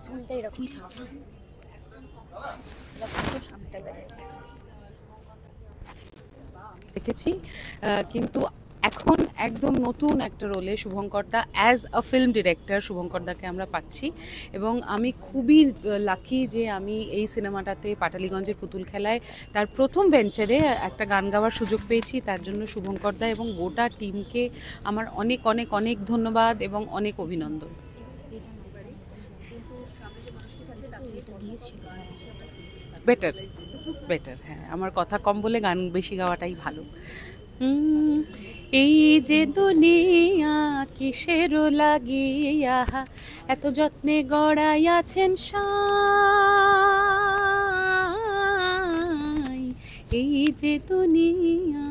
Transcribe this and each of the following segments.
চুলটা এরকমই থাকে, দেখেছি, কিন্তু এখন একদম নতুন একটা রোলে শুভঙ্করদা অ্যাজ আ ফিল্ম ডিরেক্টর শুভঙ্করদাকে আমরা পাচ্ছি এবং আমি খুবই লাকি যে আমি এই সিনেমাটাতে পাটালিগঞ্জের পুতুল খেলায় তার প্রথম ভেঞ্চারে একটা গান গাওয়ার সুযোগ পেয়েছি। তার জন্য শুভঙ্করদা এবং গোটা টিমকে আমার অনেক অনেক অনেক ধন্যবাদ এবং অনেক অভিনন্দন। বেটার বেটার, হ্যাঁ, আমার কথা কম বলে গান বেশি গাওয়াটাই ভালো। এই যে দুনিয়া কিসেরও লাগিয়া এত যত্নে গড়াইয়াছেন সাই, এই যে দুনিয়া।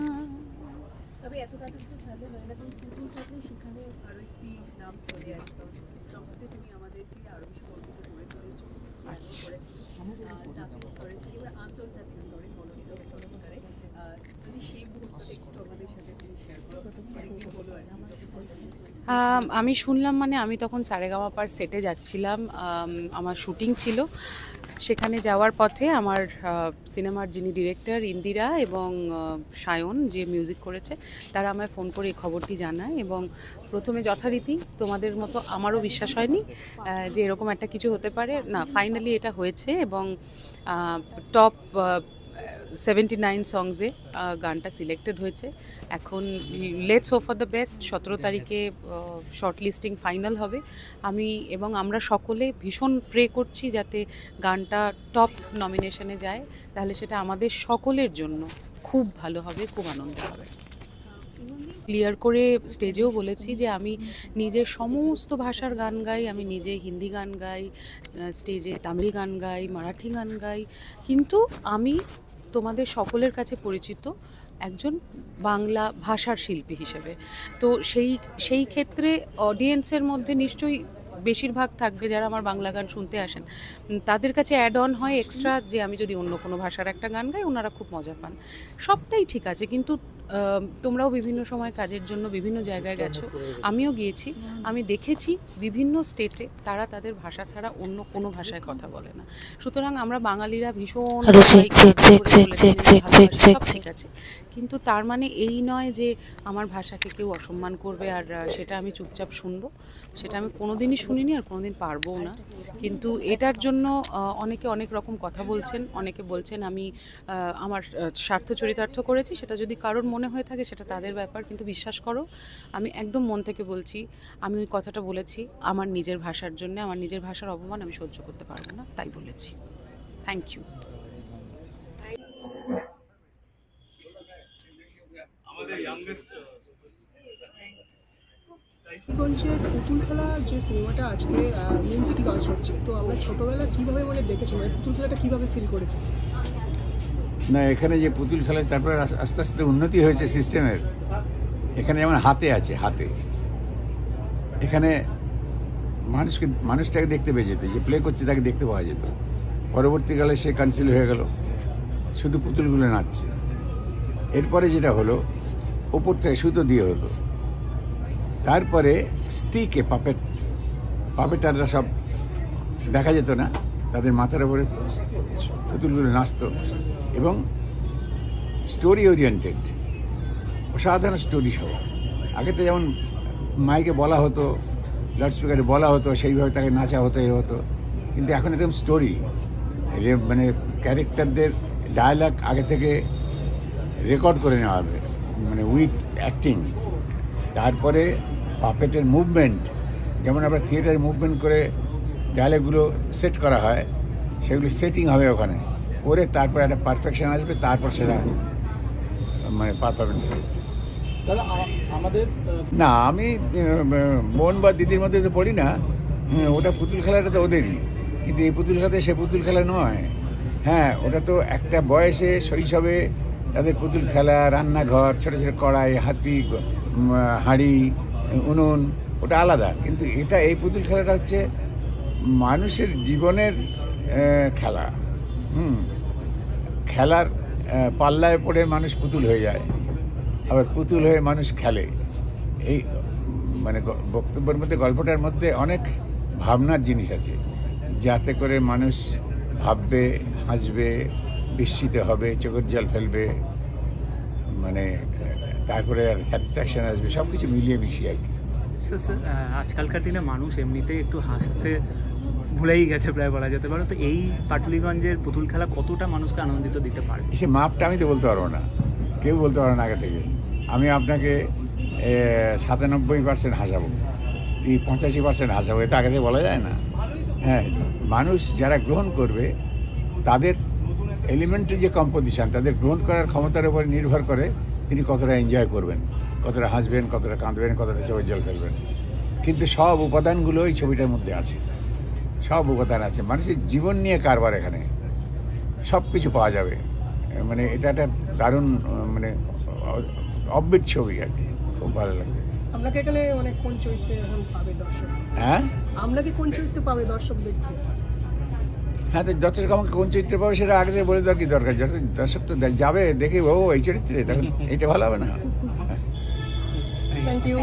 তবে এত তাদের তো চালু হয় না, কারণ পুতুল থাকলে সেখানে আরো একটি নাম চলে আসবে। চিত্রপথে তুমি আমাদেরকে আরো বেশি গর্বিত করে তুলেছো। আচ্ছা, জাতীয় স্তরে থেকে এবার আন্তর্জাতিক স্তরে মনোনীত পুরস্কারে, যদি সেই মুহূর্তটা একটু আমাদের সাথে তুমি শেয়ার করো, কি বলো আর আমি শুনলাম, মানে আমি তখন সারেগামাপার সেটে যাচ্ছিলাম, আমার শুটিং ছিল। সেখানে যাওয়ার পথে আমার সিনেমার যিনি ডিরেক্টর ইন্দিরা এবং সায়ন যে মিউজিক করেছে তারা আমায় ফোন করে এই খবরটি জানায় এবং প্রথমে যথারীতি তোমাদের মতো আমারও বিশ্বাস হয়নি যে এরকম একটা কিছু হতে পারে। না, ফাইনালি এটা হয়েছে এবং টপ 79 সংসে গানটা সিলেক্টেড হয়েছে। এখন let's hope for the best. 17 তারিখে শর্ট লিস্টিং ফাইনাল হবে। আমি এবং আমরা সকলে ভীষণ প্রে করছি যাতে গানটা টপ নমিনেশনে যায়, তাহলে সেটা আমাদের সকলের জন্য খুব ভালো হবে, খুব আনন্দ হবে। ক্লিয়ার করে স্টেজেও বলেছি যে আমি নিজের সমস্ত ভাষার গান গাই, আমি নিজে হিন্দি গান গাই, স্টেজে তামিল গান গাই, মারাঠি গান গাই, কিন্তু আমি তোমাদের সকলের কাছে পরিচিত একজন বাংলা ভাষার শিল্পী হিসেবে। তো সেই ক্ষেত্রে অডিয়েন্সের মধ্যে নিশ্চয়ই বেশিরভাগ থাকবে যারা আমার বাংলা গান শুনতে আসেন, তাদের কাছে অ্যাড অন হয় এক্সট্রা যে আমি যদি অন্য কোনো ভাষার একটা গান গাই ওনারা খুব মজা পান। সবটাই ঠিক আছে, কিন্তু তোমরাও বিভিন্ন সময় কাজের জন্য বিভিন্ন জায়গায় গেছো, আমিও গিয়েছি, আমি দেখেছি বিভিন্ন স্টেটে তারা তাদের ভাষা ছাড়া অন্য কোনো ভাষায় কথা বলে না। সুতরাং আমরা বাঙালিরা ভীষণ ঠিক আছে, কিন্তু তার মানে এই নয় যে আমার ভাষাকে কেউ অসম্মান করবে আর সেটা আমি চুপচাপ শুনবো। সেটা আমি কোনোদিনই শুনিনি আর কোনোদিন পারবও না। কিন্তু এটার জন্য অনেকে অনেক রকম কথা বলছেন, অনেকে বলছেন আমি আমার স্বার্থ চরিতার্থ করেছি। সেটা যদি কারোর মনে হয়ে থাকে সেটা তাদের ব্যাপার, কিন্তু বিশ্বাস করো আমি একদম মন থেকে বলছি, আমি ওই কথাটা বলেছি আমার নিজের ভাষার জন্য। আমার নিজের ভাষার অপমান আমি সহ্য করতে পারবো না, তাই বলেছি। Thank you. টালিগঞ্জের পুতুল খেলা যে সিনেমাটা আজকে মিউজিক লঞ্চ হচ্ছে, তো আমরা ছোটবেলা কিভাবে মানে দেখেছি, মানে পুতুল খেলাটা কিভাবে ফিল করেছি? না, এখানে যে পুতুল খেলায় তারপরে আস্তে আস্তে উন্নতি হয়েছে সিস্টেমের। এখানে যেমন হাতে আছে, হাতে এখানে মানুষটাকে দেখতে পেয়ে যেত, যে প্লে করছে তাকে দেখতে পাওয়া যেত। পরবর্তীকালে সে ক্যান্সেল হয়ে গেল, শুধু পুতুলগুলো নাচছে। এরপরে যেটা হলো ওপর থেকে সুতো দিয়ে হতো, তারপরে স্টিকে পাপেটাররা সব দেখা যেত না, তাদের মাথার উপরে পুতুলগুলো নাচতো এবং স্টোরি ওরিয়েন্টেড, অসাধারণ স্টোরি সব। আগে তো যেমন মাইকে বলা হতো, লাউডস্পিকারে বলা হতো, সেইভাবে তাকে নাচা হতো, এ হতো, কিন্তু এখন একদম স্টোরি, মানে ক্যারেক্টারদের ডায়ালগ আগে থেকে রেকর্ড করে নেওয়া হবে, মানে উইথ অ্যাক্টিং। তারপরে পাপেটের মুভমেন্ট, যেমন আমরা থিয়েটারে মুভমেন্ট করে ডায়ালগুলো সেট করা হয়, সেগুলো সেটিং হবে ওখানে করে, তারপরে একটা পারফেকশন আসবে, তারপর সেটা মানে পারফরমেন্স হবে। না, আমি বোন বা দিদির মধ্যে তো পড়ি না, ওটা পুতুল খেলাটা তো ওদেরই, কিন্তু এই পুতুল খেলাতে সে পুতুল খেলা নয়। হ্যাঁ, ওটা তো একটা বয়সে শৈশবে তাদের পুতুল খেলা, রান্নাঘর, ছোটো ছোটো কড়াই, হাতি, হাঁড়ি, উনুন, ওটা আলাদা। কিন্তু এটা এই পুতুল খেলাটা হচ্ছে মানুষের জীবনের খেলা। খেলার পাল্লায় পড়ে মানুষ পুতুল হয়ে যায়, আবার পুতুল হয়ে মানুষ খেলে। এই মানে বক্তব্যের মধ্যে, গল্পটার মধ্যে অনেক ভাবনার জিনিস আছে, যাতে করে মানুষ ভাববে, হাসবে, বিস্মিত হবে, চোখের জল ফেলবে, মানে তারপরে আর স্যাটিসফ্যাকশন আসবে, সব কিছু মিলিয়ে মিশিয়ে আর কি। আজকালকার দিনে মানুষ এমনিতেই একটু হাসতে ভুলেই গেছে প্রায় বলা যেতে পারে, তো এই পাটুলিগঞ্জের পুতুল খেলা কতটা মানুষকে আনন্দিত দিতে পারে? সে মাপটা আমি তো বলতে পারবো না, কেউ বলতে পারবো না আগে থেকে। আমি আপনাকে 97% হাসাবো, এই 85% হাসাবো, এটা আগে থেকে বলা যায় না। হ্যাঁ, মানুষ যারা গ্রহণ করবে তাদের এলিমেন্টারি যে কম্পোজিশন, তাদের গ্রহণ করার ক্ষমতার উপর নির্ভর করে তিনি কতটা এনজয় করবেন, কতটা হাসবেন, কতটা কাঁদবেন, কতটা চোখের জল ফেলবেন। কিন্তু সব উপাদানগুলো এই ছবিটার মধ্যে আছে, সব উপাদান আছে। মানুষের জীবন নিয়ে কারবার, এখানে সব কিছু পাওয়া যাবে। মানে এটা একটা দারুণ মানে অফবিট ছবি আর কি, খুব ভালো লাগবে। আপনাকে এখানে মানে কোন চরিত্রে এখন পাবে দর্শক? হ্যাঁ, আপনাকে কোন চরিত্রে পাবে দর্শক দেখতে? হ্যাঁ, তো দর্শক আমাকে কোন চরিত্রে পাবে সেটা আগে থেকে বলে দেওয়ার কি দরকার? দর্শক তো যাবে দেখে, ও এই চরিত্রে, তখন এইটা ভালো হবে না। Thank you.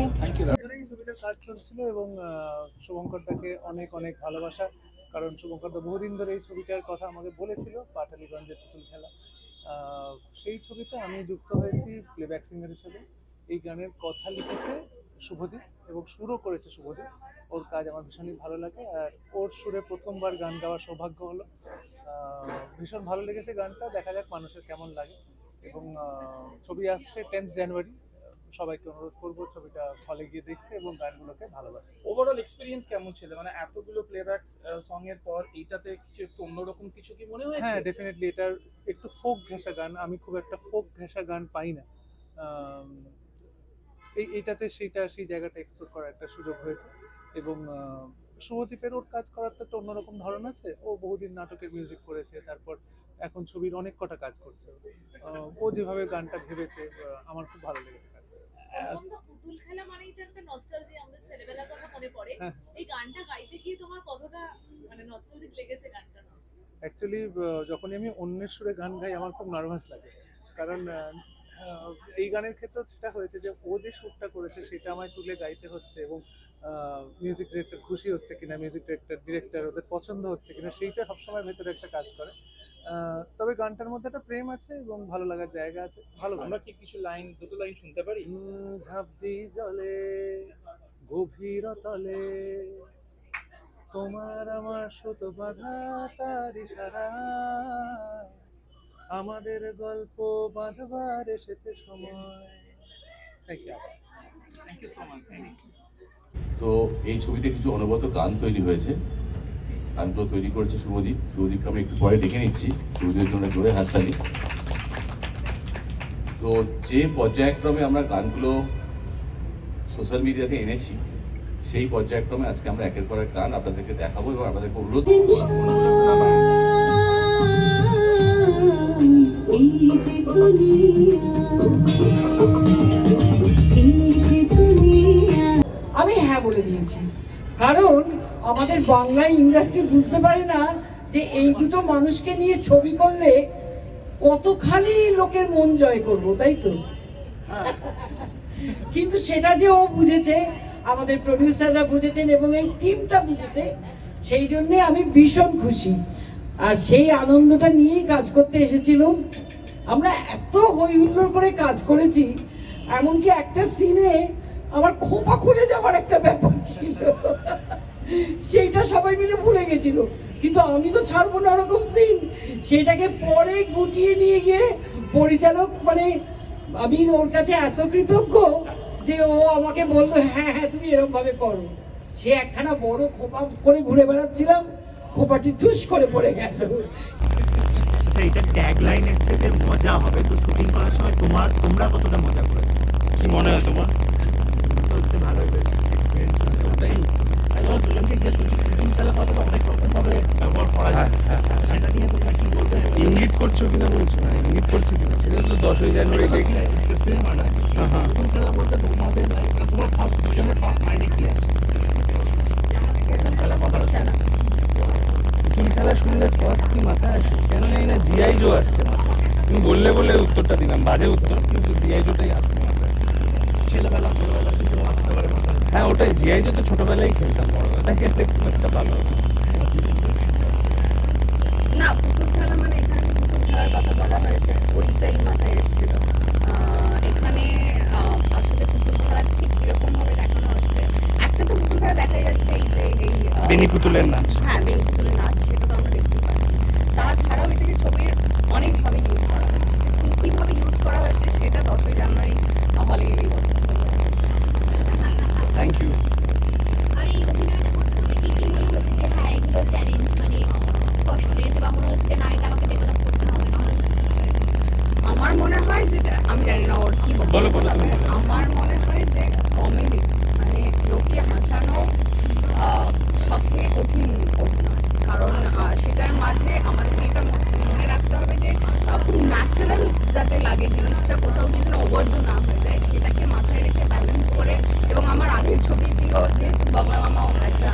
এই ছবিটার কাজ চলছিল এবং শুভঙ্করদাকে অনেক অনেক ভালোবাসা, কারণ শুভঙ্করদা বহুদিন ধরে এই ছবিটার কথা আমাকে বলেছিল, পাটালিগঞ্জের পুতুল খেলা। সেই ছবিতে আমি যুক্ত হয়েছি প্লেব্যাক সিঙ্গার হিসেবে। এই গানের কথা লিখেছে শুভদীপ এবং সুরও করেছে শুভদীপ। ওর কাজ আমার ভীষণই ভালো লাগে, আর ওর সুরে প্রথমবার গান গাওয়ার সৌভাগ্য হলো। ভীষণ ভালো লেগেছে গানটা, দেখা যাক মানুষের কেমন লাগে। এবং ছবি আসছে 10th জানুয়ারি, সবাইকে অনুরোধ করবো ছবিটা হলে গিয়ে দেখতে এবং গানগুলোকে ভালোবাসতে। ওভারঅল এক্সপেরিয়েন্স কেমন ছিল? মানে এতগুলো প্লেব্যাক সং এর পর এইটাতে কিছু একটু অন্যরকম কিছু কি মনে হয়েছে? হ্যাঁ, ডেফিনেটলি এটার একটু ফোক ঘেঁষা গান, আমি খুব একটা ফোক ঘেঁষা গান পাই না। এইটাতে সেই জায়গাটা এক্সপ্লোর করার একটা সুযোগ হয়েছে। এবং শুভদীপের ওর কাজ করার তো একটা অন্যরকম ধরন আছে। ও বহুদিন নাটকের মিউজিক করেছে, তারপর এখন ছবির অনেক কটা কাজ করছে। ও যেভাবে গানটা ভেবেছে, আমার খুব ভালো লেগেছে কাজ। পুতুল খেলা মানেই তো একটা নস্টালজি, আমাদের ছেলেবেলার কথা মনে পড়ে। এই গানটা গাইতে গিয়ে তোমার কতটা মানে নস্টালজিক লেগেছে গানটা? অ্যাকচুয়ালি যখনই আমি অন্যের সুরে গান গাই আমার খুব নার্ভাস লাগে, কারণ এই গানের ক্ষেত্রেও সেটা হয়েছে যে ও যে সুরটা করেছে সেটা আমায় তুলে গাইতে হচ্ছে, এবং মিউজিক ডিরেক্টর খুশি হচ্ছে কিনা, মিউজিক ডিরেক্টর ওদের পছন্দ হচ্ছে কিনা, সেইটা সবসময় ভেতরে একটা কাজ করে। তবে গানটার মধ্যে একটা প্রেম আছে এবং ভালো লাগার জায়গা আছে। ভালো, আমরা কি কিছু লাইন, দুটো লাইন শুনতে পারি? ঝাঁপ দি জলে গভীর তলে, তোমার আমার সুতো বাঁধা তার ইশারা, আমাদের গল্প বাঁধবার এসেছে সময়। Thank you so much. তো এই ছবিতে কিছু অনবদ্য গান তৈরি হয়েছে, গানগুলো তৈরি করেছে শুভদীপকে আমরা একটু পরে ডেকে নিচ্ছি। শুভদীপের জন্য জোরে হাততালি। তো যে পর্যায়ক্রমে আমরা গানগুলো সোশ্যাল মিডিয়াতে এনেছি, সেই পর্যায়ক্রমে আজকে আমরা একের পর এক গান আপনাদেরকে দেখাবো এবং আপনাদেরকে অনুরোধ করবো। আমি হ্যাঁ বলে দিয়েছি, কারণ আমাদের বাংলা ইন্ডাস্ট্রি বুঝতে পারে না যে এই দুটো মানুষকে নিয়ে ছবি করলে কতখানি লোকের মন জয় করব, তাই তো? কিন্তু সেটা যে ও বুঝেছে, আমাদের প্রডিউসাররা বুঝেছেন এবং এই টিমটা বুঝেছে, সেই জন্যে আমি ভীষণ খুশি। আর সেই আনন্দটা নিয়েই কাজ করতে এসেছিলাম। আমরা এত হই হুল্লোড় করে কাজ করেছি, এমনকি একটা সিনে আমার খোপা খুলে যাওয়ার একটা ব্যাপার ছিল, সেইটা সবাই মিলে ভুলে গেছিল। কিন্তু আমি তো ছাড়বো না ওরকম সিন, সেটাকে পরে গুটিয়ে নিয়ে গিয়ে পরিচালক, মানে আমি ওর কাছে এত কৃতজ্ঞ যে ও আমাকে বললো হ্যাঁ হ্যাঁ তুমি এরকম ভাবে করো। সে একখানা বড় খোপা করে ঘুরে বেড়াচ্ছিলাম, খোপাটি টুস করে পড়ে গেল। এটা ট্যাগ লাইনের থেকে মজা হবে, তো শুটিং করার সময় তোমরা কতটা মজা করেছো, কি মনে হয় তোমার? হচ্ছে ভালো এক্সপিরিয়েন্স ওটাই। দুজনকে গিয়ে শুটিং খেলা কতটা অনেক রকমভাবে ব্যবহার করা যায়, সেটা নিয়ে তোমরা কি বলবে? ইঙ্গিত করছো কিনা বলছো? না, ইঙ্গিত করছি কিনা সেটা তো 10ই জানুয়ারি দেখি সিনেমা না। পুতুল খেলা বলতে তোমাদের তোমার ফার্স্ট দুজনের ফার্স্ট মাইন্ডে কি আছে? পুতুল খেলা কথাটা খেলা, পুতুল খেলা শুনলে ফার্স্ট কি মাথায় আসে? কেন জানি না জিআই জো আসছে মাথায়। তুমি বললে বলে উত্তরটা দিলাম, বাজে উত্তর, কিন্তু জিআই জোটাই আসবে মাথায়। ছোটবেলা সিনেমা আসতে পারে মাথায়। হ্যাঁ, ওটাই জিআই জো তো ছোটবেলায় খেলতাম, বড়বেলা খেলাটা খেলতে খুব একটা ভালো হতো। না, পুতুল খেলা মানে এখানে যে পুতুল খেলার কথা বলা হয়েছে ওইটাই মাথায় এসেছিল। এখানে আসলে পুতুল খেলা ঠিক কিরকম ভাবে দেখানো হচ্ছে, একটা তো পুতুল খেলা দেখাই যাচ্ছে, এই যে এই বেনি পুতুলের নাচ। হ্যাঁ, বেনি পুতুলের নাচ, সেটা তো আমরা দেখতে পাচ্ছি। তাছাড়াও এটাকে ছবির অনেকভাবে ইউজ করা হয়েছে, কিভাবে ইউজ করা হয়েছে সেটা 10ই জানুয়ারি হলে গেলেই বোঝা যাবে। Thank you. আর এই অভিনয়টা করতে করতে কি কি মনে হচ্ছে যে হ্যাঁ এগুলো চ্যালেঞ্জ, মানে কষ্ট লেগেছে বা মনে হচ্ছে যে না এটা আমাকে ডেভেলপ করতে হবে, নাহলে হচ্ছে না? আমার মনে হয় যে আমি জানি না ওর কি বক্তব্য হবে, আমার মনে হয় যে কমেডি মানে লোককে হাসানো সব থেকে কঠিন অভিনয়, কারণ সেটার মাঝে আমাদের এটা মনে রাখতে হবে যে খুব ন্যাচারাল যাতে লাগে জিনিসটা, কোথাও কিছু ওভারডু না হয়ে যায়, সেটাকে মাথায় রেখে ব্যালেন্স করে। এবং আমার আগের ছবিটিও যেহেতু বাংলা মামাও একটা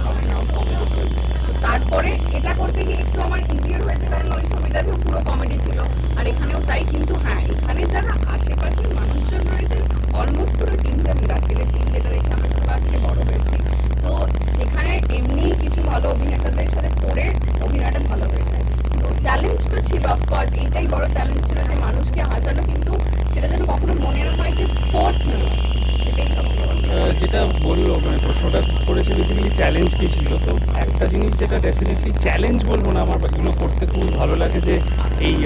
কমেডি ফিল্ম, তো তারপরে এটা করতে গিয়ে একটু আমার ইজিয়ার হয়েছে, কারণ ওই ছবিটাতেও পুরো কমেডি ছিল আর এখানেও তাই। কিন্তু হ্যাঁ, এখানে যারা আশেপাশের মানুষজন রয়েছে অলমোস্ট পুরো টিমটা মিরাকেলের টিম, যেটা রেখে আমরা ছোট থেকে বড় হয়েছি, তো সেখানে এমনি কিছু ভালো অভিনেতাদের সাথে করে অভিনয়টা ভালো হয়ে যায়। তো চ্যালেঞ্জ তো ছিল, অফকোর্স এইটাই বড় চ্যালেঞ্জ ছিল যে মানুষকে হাসানো, কিন্তু সেটা যেন কখনো মনে না হয় যে ফোর্স না, সেটাই সবচেয়ে বড়। যেটা বললো মানে প্রশ্নটা করেছে বেসিক্যালি চ্যালেঞ্জ কী ছিল, তো একটা জিনিস যেটা ডেফিনেটলি চ্যালেঞ্জ বলবো না, আমার এগুলো করতে খুব ভালো লাগে যে এই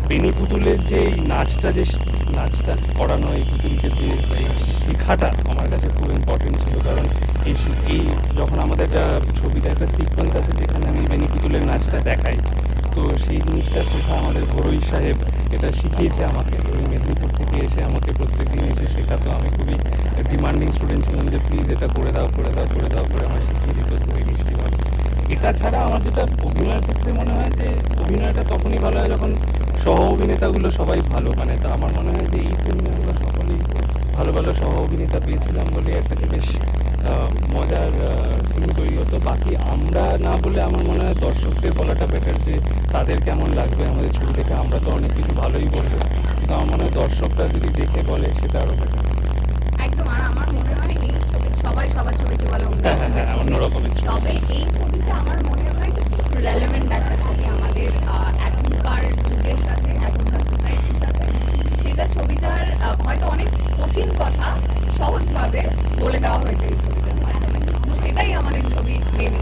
বেনি পুতুলের যে এই নাচটা করানো, এই পুতুলকে দিয়ে এই শেখাটা আমার কাছে খুব ইম্পর্টেন্ট ছিল। কারণ এই যখন আমাদের একটা ছবিতে একটা সিকোয়েন্স আছে যেখানে আমি বেনি পুতুলের নাচটা দেখাই, তো সেই জিনিসটা শেখা আমাদের ঘরোই সাহেব এটা শিখিয়েছে আমাকে। ওই মেদিনীপুর থেকে এসে আমাকে প্রত্যেকদিন এসে শেখাতো। আমি খুবই ডিমান্ডিং স্টুডেন্ট ছিলাম যে প্লিজ এটা করে দাও করে আমার শিখিয়ে দিত খুবই মিষ্টিভাবে। এটা ছাড়া আমার যেটা অভিনয়ের ক্ষেত্রে মনে হয় যে অভিনয়টা তখনই ভালো হয় যখন সহ অভিনেতাগুলো সবাই ভালো, মানে তা আমার মনে হয় যে এই ফিল্মে আমরা সকলেই ভালো ভালো সহ অভিনেতা পেয়েছিলাম বলে একটা বেশ মজার সিন তৈরি হতো। বাকি আমরা না বলে আমার মনে হয় দর্শকদের বলাটা বেটার যে তাদের কেমন লাগবে আমাদের ছবি দেখে। আমরা তো অনেক কিছু ভালোই বলবো, কিন্তু আমার মনে হয় দর্শকরা যদি দেখে বলে সেটা আরো বেটার। একদম। আর আমার মনে হয় এই ছবি সবাই সবার ছবিকে বলে অন্যরকমের ছবি, তবে এই ছবিটা আমার মনে হয় যে খুব রেলেভেন্ট একটা ছবি আমাদের এখনকার যুগের সাথে, এখনকার সোসাইটির সাথে। সেটা ছবিটার হয়তো অনেক কঠিন কথা সহজভাবে বলে দেওয়া হয়েছে এই ছবিটার মাধ্যমে, তো সেটাই আমাদের ছবি মেন।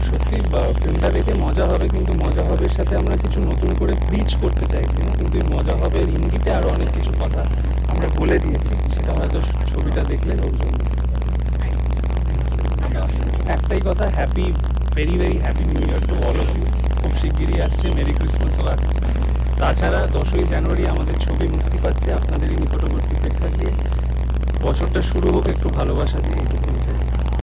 সত্যি ফিল্মটা দেখে মজা হবে, কিন্তু মজা হবের সাথে আমরা কিছু নতুন করে প্রিচ করতে চাইছি না, কিন্তু মজা হবে ইঙ্গিতে আরো অনেক কিছু কথা আমরা বলে দিয়েছি, সেটা হয়তো ছবিটা দেখলে লোকজন বুঝতে পারবে। একটাই কথা, very very happy new year to all of you. খুব শিগগিরই আসছে, মেরি ক্রিসমাসও আসছে। তাছাড়া 10ই জানুয়ারি আমাদের ছবি মুক্তি পাচ্ছে, আপনাদের এই নিকটবর্তী প্রেক্ষাগৃহে। বছরটা শুরু হোক একটু ভালোবাসা দিয়ে, এইটুকুনি চাই।